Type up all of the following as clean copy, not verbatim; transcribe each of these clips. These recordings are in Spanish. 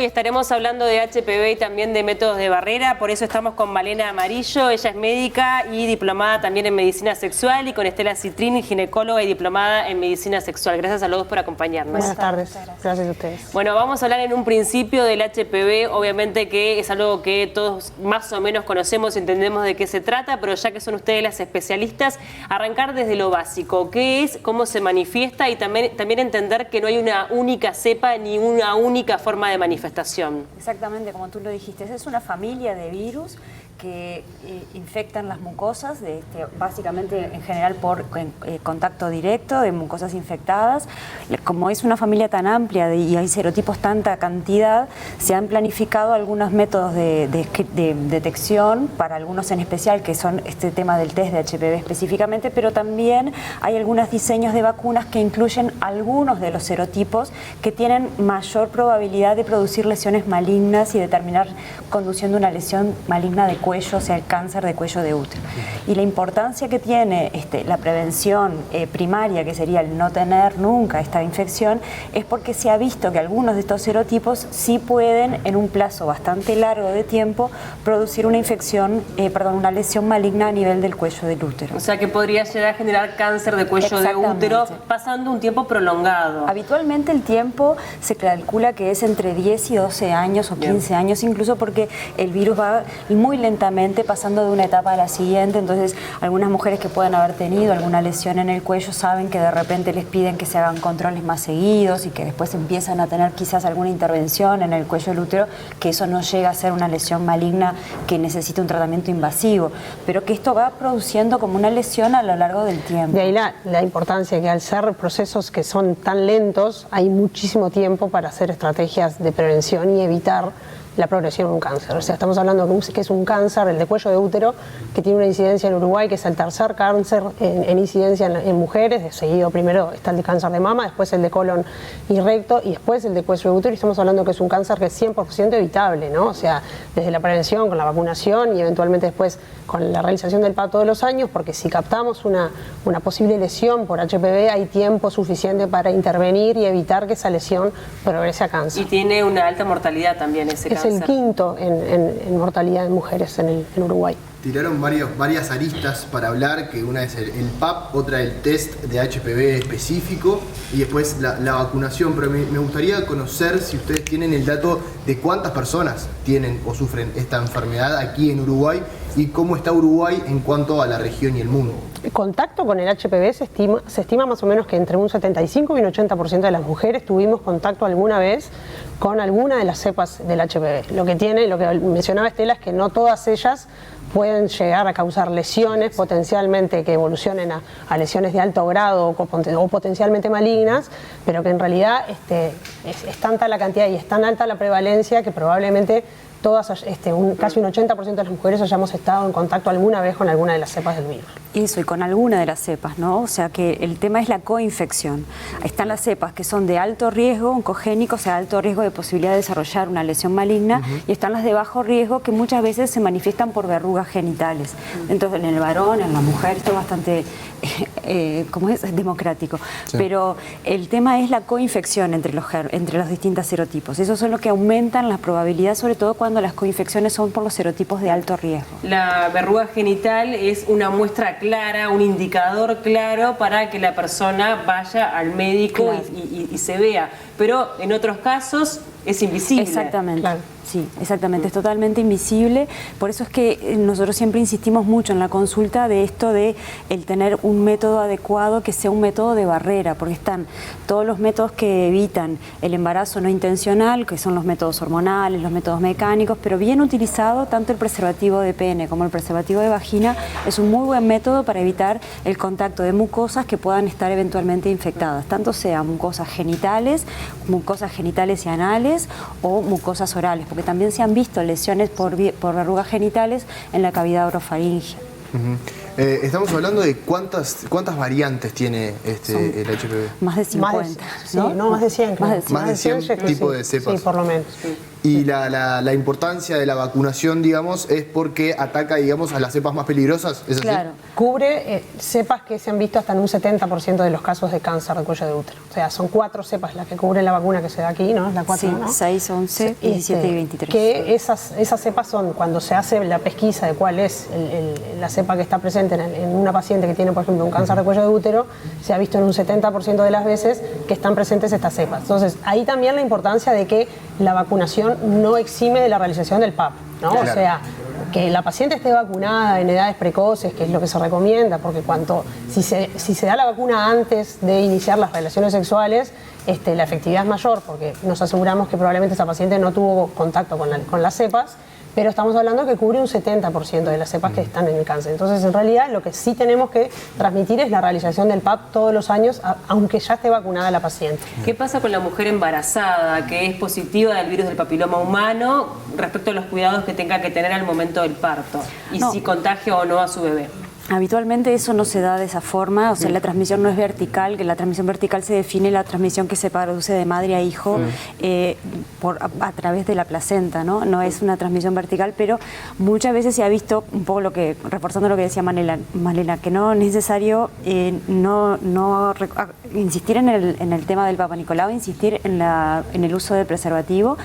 Hoy estaremos hablando de HPV y también de métodos de barrera, por eso estamos con Malena Amarillo, ella es médica y diplomada también en medicina sexual, y con Estela Citrin, ginecóloga y diplomada en medicina sexual. Gracias a los dos por acompañarnos. Buenas tardes, gracias a ustedes. Bueno, vamos a hablar en un principio del HPV, obviamente que es algo que todos más o menos conocemos y entendemos de qué se trata, pero ya que son ustedes las especialistas, arrancar desde lo básico, qué es, cómo se manifiesta y también entender que no hay una única cepa ni una única forma de manifestación. Exactamente, como tú lo dijiste, es una familia de virus que infectan las mucosas, básicamente en general por contacto directo de mucosas infectadas. Como es una familia tan amplia y hay serotipos tanta cantidad, se han planificado algunos métodos de detección para algunos en especial, que son este tema del test de HPV específicamente, pero también hay algunos diseños de vacunas que incluyen algunos de los serotipos que tienen mayor probabilidad de producir lesiones malignas y de terminar conduciendo una lesión maligna de cuello, o sea, el cáncer de cuello de útero. Y la importancia que tiene la prevención primaria, que sería el no tener nunca esta infección, es porque se ha visto que algunos de estos serotipos sí pueden, en un plazo bastante largo de tiempo, producir una una lesión maligna a nivel del cuello del útero. O sea, que podría llegar a generar cáncer de cuello de útero pasando un tiempo prolongado. Habitualmente el tiempo se calcula que es entre 10 y 12 años o 15 años, incluso porque el virus va muy lentamente pasando de una etapa a la siguiente. Entonces, algunas mujeres que pueden haber tenido alguna lesión en el cuello saben que de repente les piden que se hagan controles más seguidos y que después empiezan a tener quizás alguna intervención en el cuello del útero, que eso no llega a ser una lesión maligna que necesita un tratamiento invasivo, pero que esto va produciendo como una lesión a lo largo del tiempo. De ahí la importancia que al ser procesos que son tan lentos, hay muchísimo tiempo para hacer estrategias de prevención y evitar la progresión de un cáncer. O sea, estamos hablando que es un cáncer, el de cuello de útero, que tiene una incidencia en Uruguay, que es el tercer cáncer en incidencia en mujeres. Seguido primero está el de cáncer de mama, después el de colon y recto, y después el de cuello de útero. Y estamos hablando que es un cáncer que es 100% evitable, ¿no? O sea, desde la prevención, con la vacunación y eventualmente después con la realización del PAP todos los años, porque si captamos una posible lesión por HPV, hay tiempo suficiente para intervenir y evitar que esa lesión progrese a cáncer. Y tiene una alta mortalidad también ese cáncer. Es el quinto en mortalidad en mujeres en Uruguay. Tiraron varias aristas para hablar, que una es el PAP, otra el test de HPV específico y después la vacunación, pero me gustaría conocer si ustedes tienen el dato de cuántas personas tienen o sufren esta enfermedad aquí en Uruguay y cómo está Uruguay en cuanto a la región y el mundo. El contacto con el HPV se estima más o menos que entre un 75 y un 80% de las mujeres tuvimos contacto alguna vez con alguna de las cepas del HPV. Lo que mencionaba Estela es que no todas ellas pueden llegar a causar lesiones potencialmente que evolucionen a lesiones de alto grado o potencialmente malignas, pero que en realidad es tanta la cantidad y es tan alta la prevalencia que probablemente todas, casi un 80% de las mujeres hayamos estado en contacto alguna vez con alguna de las cepas del virus. Eso, y con alguna de las cepas, ¿no? O sea que el tema es la coinfección. Están las cepas que son de alto riesgo oncogénico, o sea, alto riesgo de posibilidad de desarrollar una lesión maligna, y están las de bajo riesgo que muchas veces se manifiestan por verrugas genitales. Entonces, en el varón, en la mujer, esto es bastante es democrático. Sí. Pero el tema es la coinfección entre los distintos serotipos. Esos son los que aumentan la probabilidad, sobre todo cuando las coinfecciones son por los serotipos de alto riesgo. La verruga genital es una muestra clara, un indicador claro para que la persona vaya al médico, claro, y se vea. Pero en otros casos es invisible. Exactamente. Claro. Sí, exactamente, es totalmente invisible. Por eso es que nosotros siempre insistimos mucho en la consulta de esto de el tener un método adecuado que sea un método de barrera, porque están todos los métodos que evitan el embarazo no intencional, que son los métodos hormonales, los métodos mecánicos, pero bien utilizado, tanto el preservativo de pene como el preservativo de vagina es un muy buen método para evitar el contacto de mucosas que puedan estar eventualmente infectadas, tanto sean mucosas genitales y anales o mucosas orales, porque también se han visto lesiones por verrugas genitales en la cavidad orofaringea. Estamos hablando de cuántas variantes tiene el HPV. Más de 50, Sí, no, más de 100. Creo. Más de 100 yo creo que tipos sí. de cepas. Sí, por lo menos. Y la importancia de la vacunación, digamos, es porque ataca, digamos, a las cepas más peligrosas, ¿es así? Claro. Cubre cepas que se han visto hasta en un 70% de los casos de cáncer de cuello de útero. O sea, son 4 cepas las que cubre la vacuna que se da aquí, ¿no? Es la 4, Sí, ¿no? 6, 11, 17 y 23. Que esas cepas son, cuando se hace la pesquisa de cuál es la cepa que está presente en una paciente que tiene, por ejemplo, un cáncer de cuello de útero, se ha visto en un 70% de las veces que están presentes estas cepas. Entonces, ahí también la importancia de que la vacunación no exime de la realización del PAP, ¿no? Claro. O sea, que la paciente esté vacunada en edades precoces, que es lo que se recomienda, porque si se da la vacuna antes de iniciar las relaciones sexuales, la efectividad es mayor, porque nos aseguramos que probablemente esa paciente no tuvo contacto con las cepas, pero estamos hablando que cubre un 70% de las cepas que están en el cáncer. Entonces, en realidad, lo que sí tenemos que transmitir es la realización del PAP todos los años, aunque ya esté vacunada la paciente. ¿Qué pasa con la mujer embarazada que es positiva del virus del papiloma humano respecto a los cuidados que tenga que tener al momento del parto? Y No. si contagia o no a su bebé. Habitualmente eso no se da de esa forma, o sea, la transmisión no es vertical, que la transmisión vertical se define la transmisión que se produce de madre a hijo a través de la placenta, ¿no? No es una transmisión vertical, pero muchas veces se ha visto, un poco reforzando lo que decía Malena, que no es necesario insistir en el tema del Papa Nicolau, insistir en el uso del preservativo,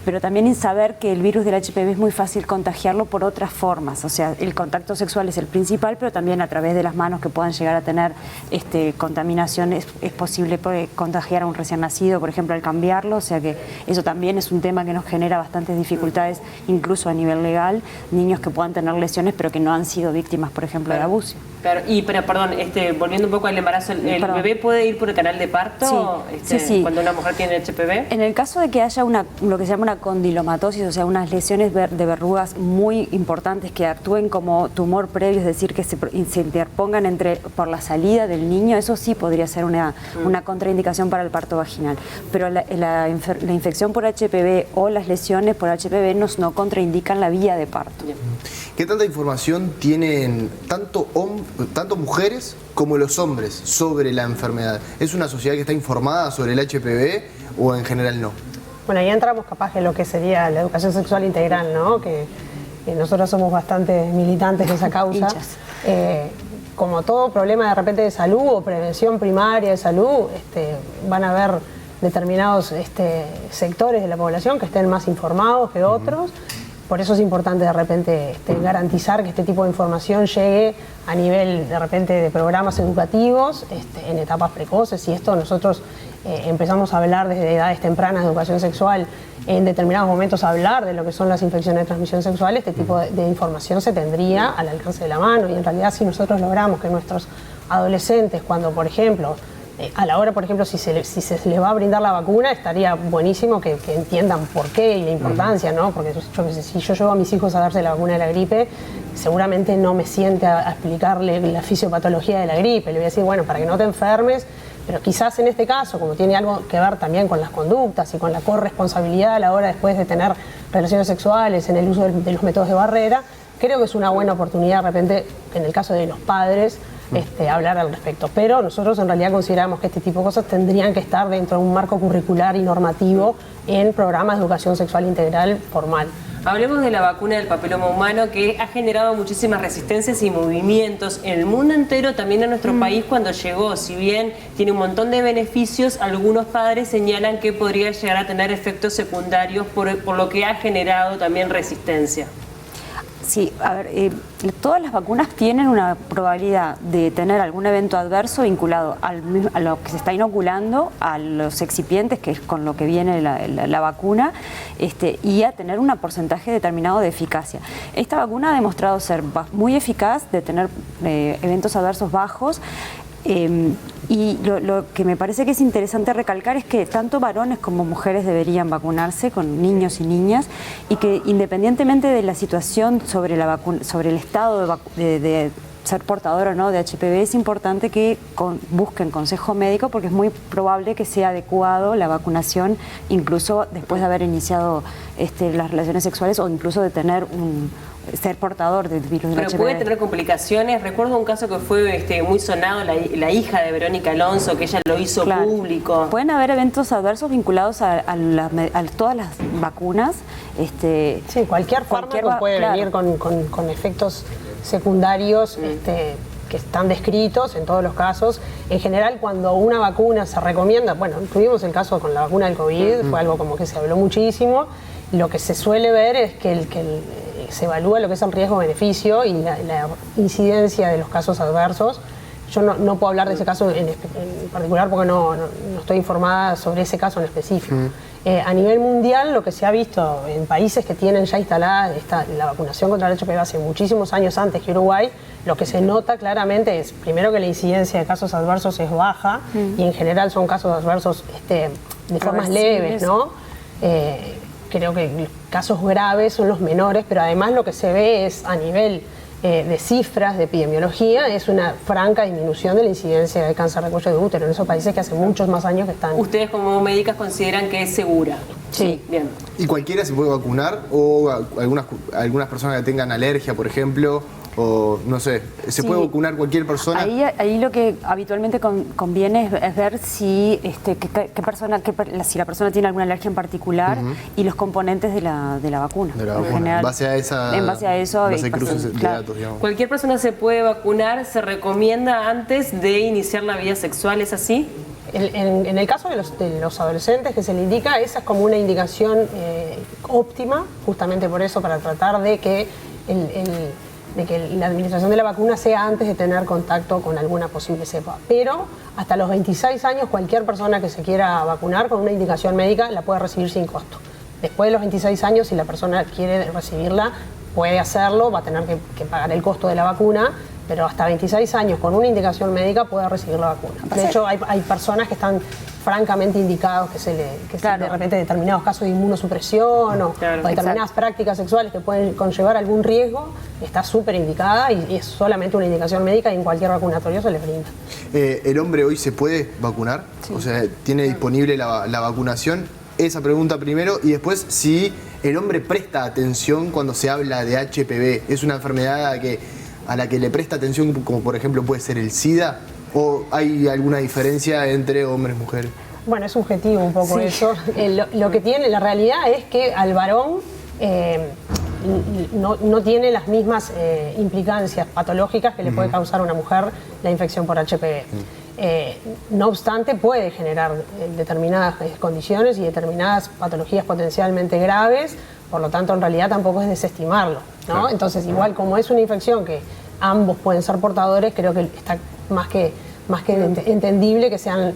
pero también en saber que el virus del HPV es muy fácil contagiarlo por otras formas, o sea, el contacto sexual es el principal, pero también a través de las manos que puedan llegar a tener contaminación es posible contagiar a un recién nacido, por ejemplo, al cambiarlo, o sea que eso también es un tema que nos genera bastantes dificultades, incluso a nivel legal, niños que puedan tener lesiones pero que no han sido víctimas, por ejemplo, de abuso. Claro, pero perdón, volviendo un poco al embarazo, ¿el bebé puede ir por el canal de parto Sí. cuando una mujer tiene HPV? En el caso de que haya lo que se llama una condilomatosis, o sea, unas lesiones de verrugas muy importantes que actúen como tumor previo, es decir, que se interpongan por la salida del niño, eso sí podría ser una contraindicación para el parto vaginal. Pero la infección por HPV o las lesiones por HPV no contraindican la vía de parto. ¿Qué tanta información tienen tanto mujeres como los hombres sobre la enfermedad? ¿Es una sociedad que está informada sobre el HPV o en general no? Bueno, ahí entramos capaz en lo que sería la educación sexual integral, ¿no? Que nosotros somos bastante militantes de esa causa. Como todo problema de repente de salud o prevención primaria de salud, van a haber determinados sectores de la población que estén más informados que otros. Por eso es importante de repente garantizar que este tipo de información llegue a nivel de repente de programas educativos en etapas precoces, y esto nosotros empezamos a hablar desde edades tempranas de educación sexual, en determinados momentos a hablar de lo que son las infecciones de transmisión sexual. Este tipo de información se tendría al alcance de la mano, y en realidad si nosotros logramos que nuestros adolescentes, cuando por ejemplo a la hora, por ejemplo, si se les va a brindar la vacuna, estaría buenísimo que entiendan por qué y la importancia, ¿no? Porque si yo llevo a mis hijos a darse la vacuna de la gripe, seguramente no me siente a explicarle la fisiopatología de la gripe. Le voy a decir, bueno, para que no te enfermes, pero quizás en este caso, como tiene algo que ver también con las conductas y con la corresponsabilidad a la hora después de tener relaciones sexuales, en el uso de los métodos de barrera, creo que es una buena oportunidad de repente, en el caso de los padres, hablar al respecto. Pero nosotros en realidad consideramos que este tipo de cosas tendrían que estar dentro de un marco curricular y normativo en programas de educación sexual integral formal. Hablemos de la vacuna del papiloma humano, que ha generado muchísimas resistencias y movimientos en el mundo entero, también en nuestro país cuando llegó. Si bien tiene un montón de beneficios, algunos padres señalan que podría llegar a tener efectos secundarios por lo que ha generado también resistencia. Sí, a ver, todas las vacunas tienen una probabilidad de tener algún evento adverso vinculado a lo que se está inoculando, a los excipientes, que es con lo que viene la vacuna, y a tener un porcentaje determinado de eficacia. Esta vacuna ha demostrado ser muy eficaz, de tener eventos adversos bajos. Y lo que me parece que es interesante recalcar es que tanto varones como mujeres deberían vacunarse, con niños y niñas, y que independientemente de la situación sobre el estado de ser portador o no de HPV, es importante que busquen consejo médico, porque es muy probable que sea adecuado la vacunación incluso después de haber iniciado las relaciones sexuales, o incluso de tener ser portador del virus del Pero HPV. puede tener complicaciones. Recuerdo un caso que fue muy sonado, la hija de Verónica Alonso, que ella lo hizo Claro. público. Pueden haber eventos adversos vinculados a todas las vacunas. Sí, cualquier fármaco puede venir con efectos secundarios que están descritos en todos los casos. En general, cuando una vacuna se recomienda, bueno, tuvimos el caso con la vacuna del COVID, fue algo como que se habló muchísimo. Lo que se suele ver es que se evalúa lo que es el riesgo-beneficio y la incidencia de los casos adversos. Yo no puedo hablar de ese caso en particular porque no estoy informada sobre ese caso en específico. A nivel mundial, lo que se ha visto en países que tienen ya instalada la vacunación contra el HPV hace muchísimos años antes que Uruguay, lo que se nota claramente es, primero, que la incidencia de casos adversos es baja y en general son casos adversos de formas leves, ¿no? Creo que casos graves son los menores, pero además lo que se ve es a nivel de cifras de epidemiología, es una franca disminución de la incidencia de cáncer de cuello de útero en esos países que hace muchos más años que están. ¿Ustedes como médicas consideran que es segura? Sí. Bien. ¿Y cualquiera se puede vacunar? ¿O algunas personas que tengan alergia, por ejemplo? O no sé, ¿se puede vacunar cualquier persona? Ahí lo que habitualmente conviene es ver si si la persona tiene alguna alergia en particular y los componentes de la vacuna. De la vacuna. General, En base a eso, hay cruces de claro. datos, digamos. ¿Cualquier persona se puede vacunar? ¿Se recomienda antes de iniciar la vida sexual? ¿Es así? En el caso de los adolescentes que se le indica, esa es como una indicación óptima, justamente por eso, para tratar de que la administración de la vacuna sea antes de tener contacto con alguna posible cepa. Pero hasta los 26 años, cualquier persona que se quiera vacunar con una indicación médica la puede recibir sin costo. Después de los 26 años, si la persona quiere recibirla, puede hacerlo, va a tener que pagar el costo de la vacuna, pero hasta 26 años con una indicación médica puede recibir la vacuna. De hecho, hay personas que están francamente indicados de repente determinados casos de inmunosupresión o determinadas prácticas sexuales que pueden conllevar algún riesgo, está súper indicada y es solamente una indicación médica y en cualquier vacunatorio se le brinda. ¿El hombre hoy se puede vacunar? Sí. O sea, ¿tiene disponible la vacunación? Esa pregunta primero, y después si el hombre presta atención cuando se habla de HPV. ¿Es una enfermedad a la que le presta atención, como por ejemplo puede ser el SIDA? ¿O hay alguna diferencia entre hombres y mujeres? Bueno, es subjetivo un poco eso. Lo que tiene, la realidad es que al varón no tiene las mismas implicancias patológicas que le puede causar a una mujer la infección por HPV. No obstante, puede generar determinadas condiciones y determinadas patologías potencialmente graves, por lo tanto, en realidad tampoco es desestimarlo, ¿no? Claro. Entonces, igual como es una infección que ambos pueden ser portadores, creo que está más que entendible que sean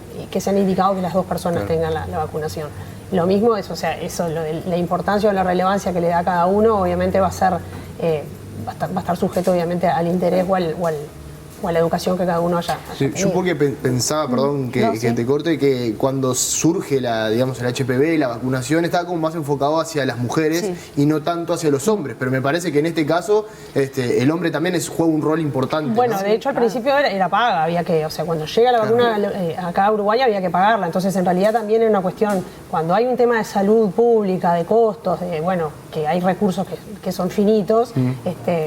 indicados que las dos personas tengan la vacunación. Lo mismo es, la importancia o la relevancia que le da a cada uno, obviamente va a estar sujeto obviamente al interés o a la educación que cada uno haya tenido. Yo porque pensaba, perdón que te corte, que cuando surge el HPV, la vacunación estaba como más enfocado hacia las mujeres y no tanto hacia los hombres, pero me parece que en este caso el hombre también juega un rol importante. Bueno, ¿no? de hecho al principio era paga, cuando llega la vacuna acá a Uruguay había que pagarla, entonces en realidad también era una cuestión, cuando hay un tema de salud pública, de costos, que hay recursos que son finitos,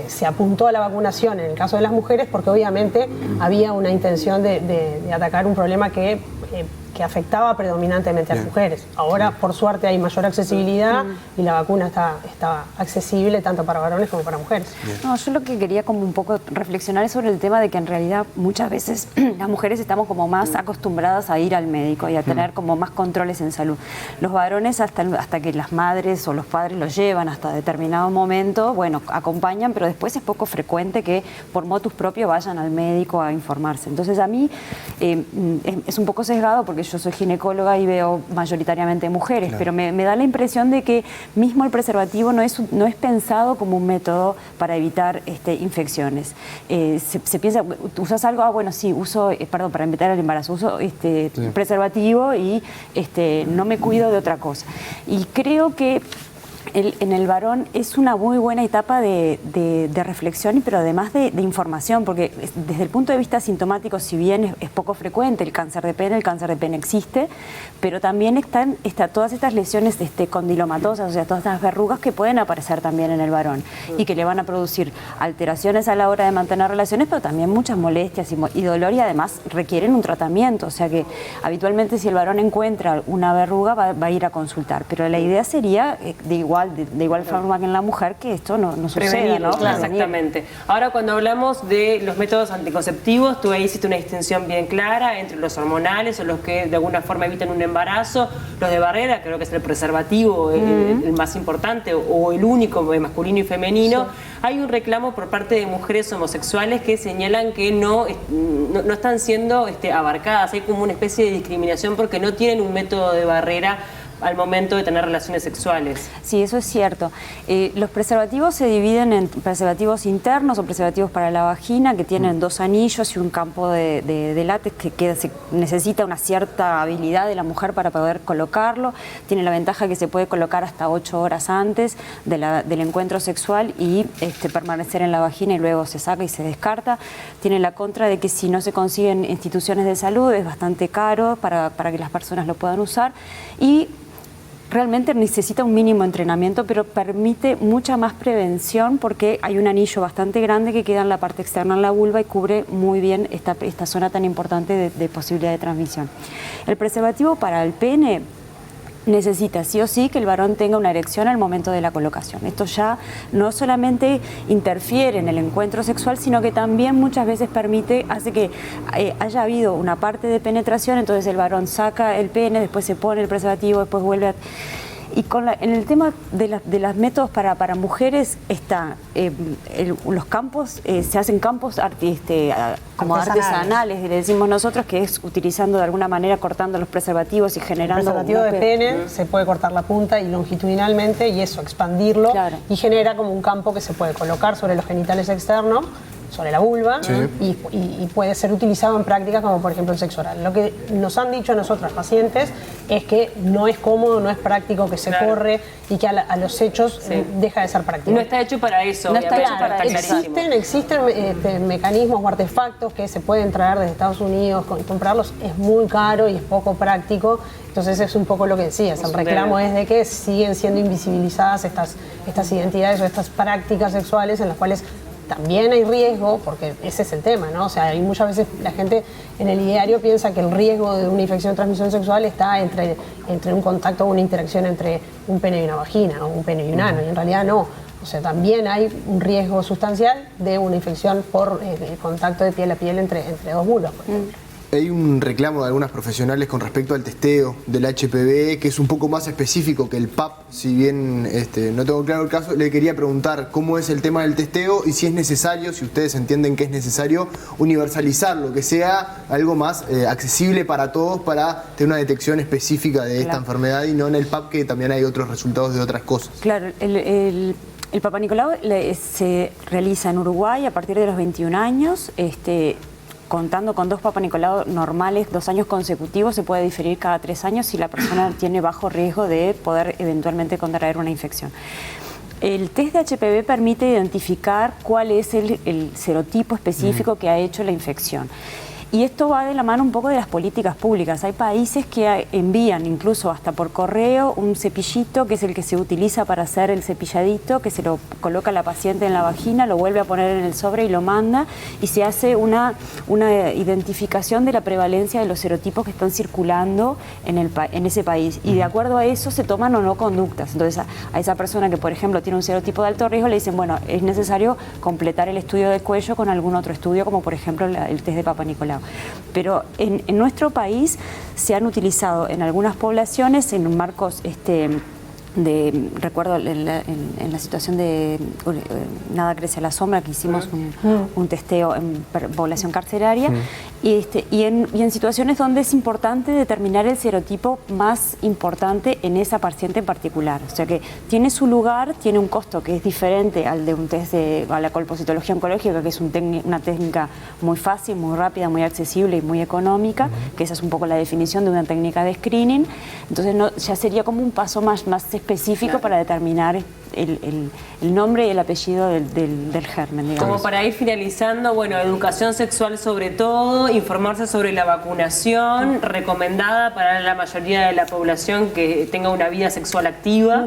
se apuntó a la vacunación en el caso de las mujeres porque obviamente había una intención de atacar un problema que afectaba predominantemente a las mujeres. Ahora, por suerte, hay mayor accesibilidad y la vacuna está accesible tanto para varones como para mujeres. No, yo lo que quería como un poco reflexionar es sobre el tema de que en realidad muchas veces las mujeres estamos como más acostumbradas a ir al médico y a tener como más controles en salud. Los varones hasta que las madres o los padres los llevan hasta determinado momento, bueno, acompañan, pero después es poco frecuente que por motus propio vayan al médico a informarse. Entonces a mí es un poco sesgado porque yo soy ginecóloga y veo mayoritariamente mujeres, claro, pero me da la impresión de que mismo el preservativo no es pensado como un método para evitar infecciones. Se piensa, ¿usas algo? Bueno, sí, uso, para evitar el embarazo, uso preservativo y no me cuido de otra cosa. Y creo que En el varón es una muy buena etapa de reflexión, pero además de información, porque desde el punto de vista sintomático, si bien es poco frecuente el cáncer de pene existe, pero también están todas estas lesiones condilomatosas, o sea, todas estas verrugas que pueden aparecer también en el varón y que le van a producir alteraciones a la hora de mantener relaciones, pero también muchas molestias y dolor, y además requieren un tratamiento, o sea que habitualmente si el varón encuentra una verruga va a ir a consultar, pero la idea sería de igual forma que en la mujer, que esto no suceda, ¿no? Claro. Exactamente. Ahora, cuando hablamos de los métodos anticonceptivos, tú ahí hiciste una distinción bien clara entre los hormonales o los que de alguna forma evitan un embarazo, los de barrera, creo que es el preservativo el más importante o el único, masculino y femenino. Sí. Hay un reclamo por parte de mujeres homosexuales que señalan que no están siendo abarcadas. Hay como una especie de discriminación porque no tienen un método de barrera al momento de tener relaciones sexuales. Sí, eso es cierto. Los preservativos se dividen en preservativos internos o preservativos para la vagina, que tienen 2 anillos y un campo de látex que se necesita una cierta habilidad de la mujer para poder colocarlo. Tiene la ventaja que se puede colocar hasta 8 horas antes del encuentro sexual y permanecer en la vagina y luego se saca y se descarta. Tiene la contra de que si no se consiguen instituciones de salud es bastante caro para que las personas lo puedan usar, y realmente necesita un mínimo entrenamiento, pero permite mucha más prevención porque hay un anillo bastante grande que queda en la parte externa en la vulva y cubre muy bien esta zona tan importante de posibilidad de transmisión. El preservativo para el pene necesita sí o sí que el varón tenga una erección al momento de la colocación. Esto ya no solamente interfiere en el encuentro sexual, sino que también muchas veces hace que haya habido una parte de penetración, entonces el varón saca el pene, después se pone el preservativo, después vuelve a... Y en el tema de los métodos para mujeres está los campos, se hacen campos como artesanales, le decimos nosotros, que es utilizando de alguna manera, cortando los preservativos y generando... El preservativo de pene se puede cortar la punta y longitudinalmente y eso, expandirlo, claro, y genera como un campo que se puede colocar sobre los genitales externos, sobre la vulva, sí, y puede ser utilizado en prácticas como por ejemplo el sexo oral. Lo que nos han dicho a nosotras pacientes es que no es cómodo, no es práctico, que se claro, corre y que a los hechos sí, deja de ser práctico. No está hecho para eso. No está hecho para eso. Existen mecanismos o artefactos que se pueden traer desde Estados Unidos, comprarlos es muy caro y es poco práctico. Entonces es un poco lo que decías, el reclamo es de que siguen siendo invisibilizadas estas identidades o estas prácticas sexuales en las cuales también hay riesgo, porque ese es el tema, ¿no? O sea, hay muchas veces la gente en el ideario piensa que el riesgo de una infección de transmisión sexual está entre un contacto o una interacción entre un pene y una vagina, o un pene y un ano, y en realidad no. O sea, también hay un riesgo sustancial de una infección por el contacto de piel a piel entre 2 vulvas, por ejemplo. Hay un reclamo de algunas profesionales con respecto al testeo del HPV, que es un poco más específico que el PAP. Si bien no tengo claro el caso, le quería preguntar cómo es el tema del testeo y si es necesario, si ustedes entienden que es necesario, universalizarlo, que sea algo más accesible para todos para tener una detección específica de esta enfermedad y no en el PAP, que también hay otros resultados de otras cosas. Claro, el Papá Nicolau se realiza en Uruguay a partir de los 21 años. Contando con 2 Papá Nicolau normales, 2 años consecutivos, se puede diferir cada 3 años si la persona tiene bajo riesgo de poder eventualmente contraer una infección. El test de HPV permite identificar cuál es el serotipo específico que ha hecho la infección. Y esto va de la mano un poco de las políticas públicas. Hay países que envían incluso hasta por correo un cepillito, que es el que se utiliza para hacer el cepilladito, que se lo coloca la paciente en la vagina, lo vuelve a poner en el sobre y lo manda, y se hace una identificación de la prevalencia de los serotipos que están circulando en ese país. Y de acuerdo a eso se toman o no conductas. Entonces a esa persona que, por ejemplo, tiene un serotipo de alto riesgo, le dicen, bueno, es necesario completar el estudio de cuello con algún otro estudio, como por ejemplo el test de Papá Nicolau. Pero en nuestro país se han utilizado en algunas poblaciones en marcos recuerdo en la situación de Nada crece a la sombra, que hicimos un testeo en población carceraria, y en situaciones donde es importante determinar el serotipo más importante en esa paciente en particular. O sea que tiene su lugar, tiene un costo que es diferente al de un test a la colpocitología oncológica, que es una técnica muy fácil, muy rápida, muy accesible y muy económica, que esa es un poco la definición de una técnica de screening. Entonces ya sería como un paso más específico para determinar el nombre y el apellido del germen, digamos. Como para ir finalizando, bueno, educación sexual sobre todo, informarse sobre la vacunación, recomendada para la mayoría de la población que tenga una vida sexual activa.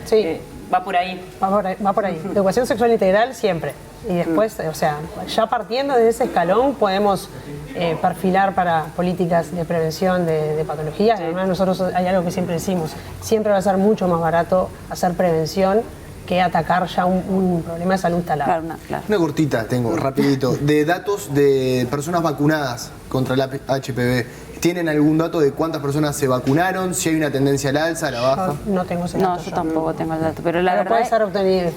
Sí. Va por ahí. Va por ahí. Educación sexual integral siempre. Y después, o sea, ya partiendo de ese escalón podemos perfilar para políticas de prevención de patologías. Además, nosotros hay algo que siempre decimos, siempre va a ser mucho más barato hacer prevención que atacar ya un problema de salud talado. Claro. Una cortita tengo, rapidito, de datos de personas vacunadas contra el HPV. ¿Tienen algún dato de cuántas personas se vacunaron? Si hay una tendencia al alza, a la baja. No tengo ese dato. No, yo tampoco tengo el dato, pero la Pero verdad puede ser obtenido,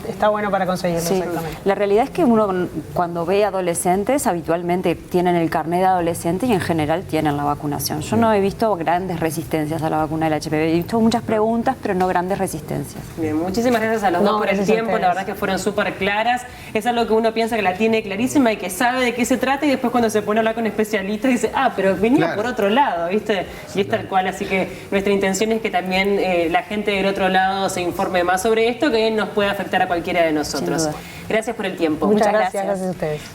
está bueno para conseguirlo, sí, exactamente. la realidad es que uno cuando ve adolescentes habitualmente tienen el carnet de adolescente y en general tienen la vacunación. Yo no he visto grandes resistencias a la vacuna del HPV, he visto muchas preguntas pero no grandes resistencias. Bien, muchísimas gracias a los dos por el gracias a tiempo, la ustedes. verdad que fueron súper claras. Es algo que uno piensa que la tiene clarísima y que sabe de qué se trata y después cuando se pone a hablar con especialistas dice, pero venía Claro. por otro lado, ¿viste? Y es tal cual, así que nuestra intención es que también la gente del otro lado se informe más sobre esto que nos puede afectar a cualquiera de nosotros. Sin duda. Gracias por el tiempo. Muchas Muchas gracias gracias. a ustedes.